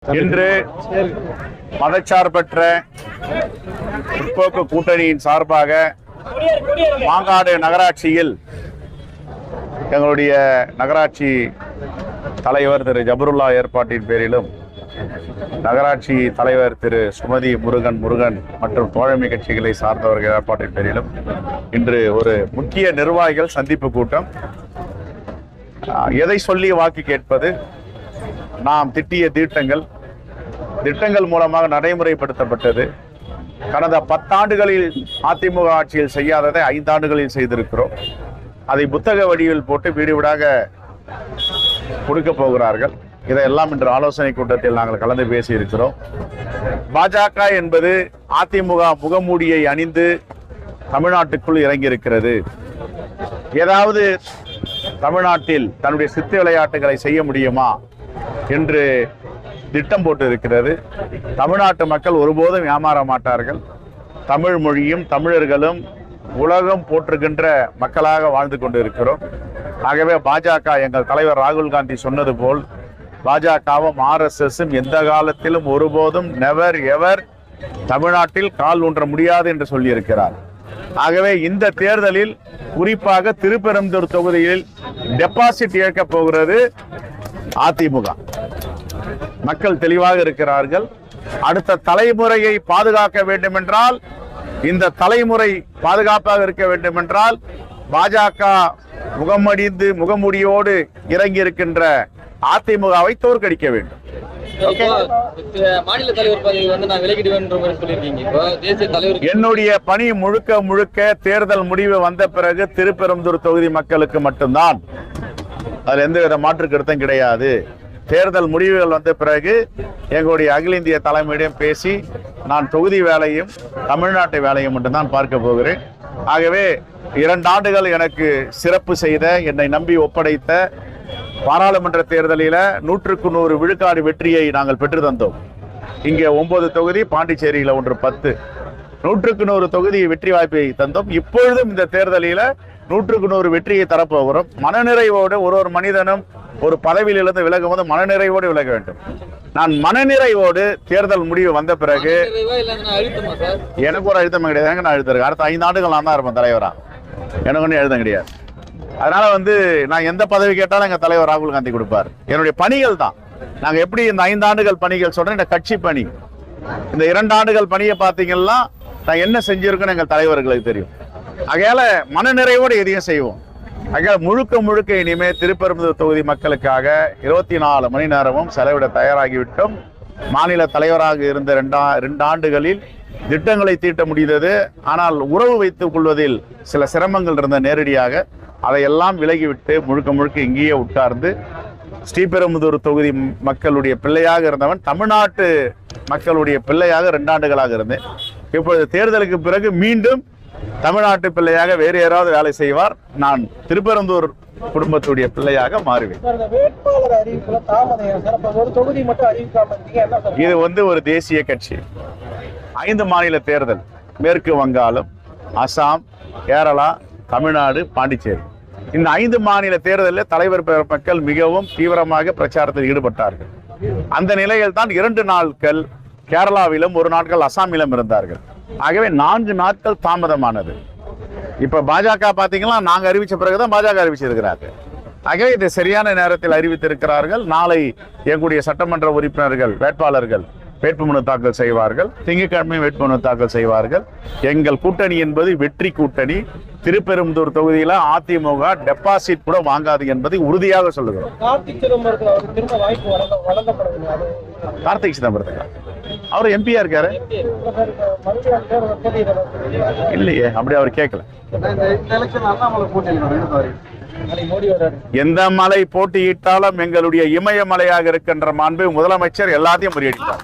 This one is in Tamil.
இன்று மதச்சார்பற்ற முற்போக்கு கூட்டணியின் சார்பாக மாங்காடு நகராட்சியில் எங்களுடைய நகராட்சி தலைவர் திரு ஜபருல்லா ஏற்பாட்டின் பேரிலும் நகராட்சி தலைவர் திரு சுமதி முருகன் மற்றும் தோழமை கட்சிகளை சார்ந்தவர்கள் ஏற்பாட்டின் பேரிலும் இன்று ஒரு முக்கிய நிர்வாகிகள் சந்திப்பு கூட்டம். எதை சொல்லி வாக்கு கேட்பது, நாம் திட்டிய திட்டங்கள் மூலமாக நடைமுறைப்படுத்தப்பட்டது. கடந்த 10 ஆண்டுகளில் அதிமுக ஆட்சியில் செய்யாததை 5 ஆண்டுகளில் செய்திருக்கிறோம். அதை புத்தக வடிவில் போட்டு வீடு வீடாக கொடுக்க போகிறார்கள். இதையெல்லாம் இன்று ஆலோசனை கூட்டத்தில் நாங்கள் கலந்து பேசி இருக்கிறோம். பாஜக என்பது அதிமுக முகமூடியை அணிந்து தமிழ்நாட்டுக்குள் இறங்கியிருக்கிறது. ஏதாவது தமிழ்நாட்டில் தன்னுடைய சித்து விளையாட்டுகளை செய்ய முடியுமா என்று திட்டம் போட்டு இருக்கிறது. தமிழ்நாட்டு மக்கள் ஒருபோதும் ஏமாற மாட்டார்கள். தமிழ் மொழியும் தமிழர்களும் உலகம் போற்றுகின்ற மக்களாக வாழ்ந்து கொண்டு இருக்கிறோம். ஆகவே பாஜக, எங்கள் தலைவர் ராகுல் காந்தி சொன்னது போல், பாஜகவும் RSSம் எந்த காலத்திலும் ஒருபோதும் நெவர் எவர் தமிழ்நாட்டில் கால் ஊன்ற முடியாது என்று சொல்லியிருக்கிறார். ஆகவே இந்த தேர்தலில் குறிப்பாக திருப்பெரும்புதூர் தொகுதியில் டெபாசிட் இழக்கப் போகிறது அதிமுக. மக்கள் தெளிவாக இருக்கிறார்கள். அடுத்த தலைமுறையை பாதுகாக்க வேண்டும் என்றால், இந்த தலைமுறை பாதுகாப்பாக இருக்க வேண்டும் என்றால், பாஜக முகமூடியோடு இறங்கி இருக்கின்ற அதிமுகவை தோற்கடிக்க வேண்டும். என்னுடைய பணி முழுக்க தேர்தல் முடிவு வந்த பிறகு திருப்பெரும்புதூர் தொகுதி மக்களுக்கு மட்டும்தான். அதுல எந்தவித மாற்று கருத்தும் கிடையாது. தேர்தல் முடிவுகள் வந்த பிறகு எங்களுடைய அகில இந்திய தலைமையிடம் பேசி நான் தொகுதி வேலையும் தமிழ்நாட்டு வேலையும் மட்டும்தான் பார்க்க போகிறேன். ஆகவே 2 ஆண்டுகள் எனக்கு சிறப்பு செய்த, என்னை நம்பி ஒப்படைத்த பாராளுமன்ற தேர்தலில் 100க்கு 100 விழுக்காடு வெற்றியை நாங்கள் பெற்று தந்தோம். இங்கே 9 தொகுதி, பாண்டிச்சேரியில் 10, 100க்கு 100 தொகுதி வெற்றி வாய்ப்பை தந்தோம். இப்பொழுதும் இந்த தேர்தலில் 100க்கு 100 வெற்றியை தரப்போகிறோம். மனநிறைவோடு ஒரு மனிதனும் ஒரு பதவியிலிருந்து விலகும் போது மனநிறைவோடு விலக வேண்டும். நான் மனநிறைவோடு தேர்தல் முடிவு வந்த பிறகு எனக்கு ஒரு அழுத்தம் கிடையாது. நான் அழுத்தம் அடுத்த 5 ஆண்டுகள் நான் தான் இருப்பேன் தலைவரா. எனக்கு ஒன்றும் எழுதம் கிடையாது. அதனால நான் எந்த பதவி கேட்டாலும் எங்க தலைவர் ராகுல் காந்தி கொடுப்பார். என்னுடைய பணிகள் தான். நாங்க எப்படி இந்த 5 ஆண்டுகள் பணிகள் சொல்றேன், இந்த கட்சி பணி, இந்த 2 ஆண்டுகள் பணியை பார்த்தீங்கன்னா நான் என்ன செஞ்சிருக்கேன்னு எங்கள் தலைவர்களுக்கு தெரியும். ஆகையால மனநிறைவோடு எதையும் செய்வோம். ஆகையால முழுக்க இனிமே திருப்பெரும்புதூர் தொகுதி மக்களுக்காக 24 மணி நேரமும் செலவிட தயாராகிவிட்டோம். மாநில தலைவராக இருந்த 2 ஆண்டுகளில் திட்டங்களை தீட்ட முடிந்தது. ஆனால் உறவு வைத்துக் கொள்வதில் சில சிரமங்கள் இருந்த நேரடியாக அதையெல்லாம் விலகிவிட்டு முழுக்க இங்கேயே உட்கார்ந்து ஸ்ரீபெரும்புதூர் தொகுதி மக்களுடைய பிள்ளையாக இருந்தவன் தமிழ்நாட்டு மக்களுடைய பிள்ளையாக 2 ஆண்டுகளாக இருந்தேன். இப்பொழுது தேர்தலுக்கு பிறகு மீண்டும் தமிழ்நாட்டு பிள்ளையாக வேறு யாராவது வேலை செய்வார். நான் திருப்பெரும்புதூர் குடும்பத்துடைய பிள்ளையாக மாறுவேன். இது ஒரு தேசிய கட்சி. 5 மாநில தேர்தல், மேற்கு வங்காளம், அசாம், கேரளா, தமிழ்நாடு, பாண்டிச்சேரி. இந்த 5 மாநில தேர்தலில் தலைவர் மக்கள் மிகவும் தீவிரமாக பிரச்சாரத்தில் ஈடுபட்டார்கள். அந்த நிலையில் தான் 2 நாட்கள் கேரளாவிலும் 1 நாட்கள் அசாமிலும் இருந்தார்கள். ஆகவே 4 நாட்கள் தாமதமானது. இப்ப பாஜக பாத்தீங்கன்னா நாங்க அறிவிச்ச பிறகுதான் பாஜக அறிவிச்சிருக்கிறார்கள். ஆகவே இதை சரியான நேரத்தில் அறிவித்திருக்கிறார்கள். நாளை எங்களுடைய சட்டமன்ற உறுப்பினர்கள் வேட்பாளர்கள் வேட்புமனு தாக்கல் செய்வார்கள். திங்கட்கிழமை வேட்புமனு தாக்கல் செய்வார்கள். எங்கள் கூட்டணி என்பது வெற்றி கூட்டணி. திருப்பெரும்புதூர் தொகுதியில அதிமுக டெபாசிட் கூட வாங்காது என்பதை உறுதியாக சொல்லுகிறோம். கார்த்திக் சிதம்பரத்துக்கு அவர் எம்பியா இருக்காரு இல்லையே, அப்படி அவர் கேட்கல. எந்த மலை போட்டியிட்டாலும் எங்களுடைய இமயமலையாக இருக்கின்ற மாண்பு முதலமைச்சர் எல்லாத்தையும் முறியடித்தார்.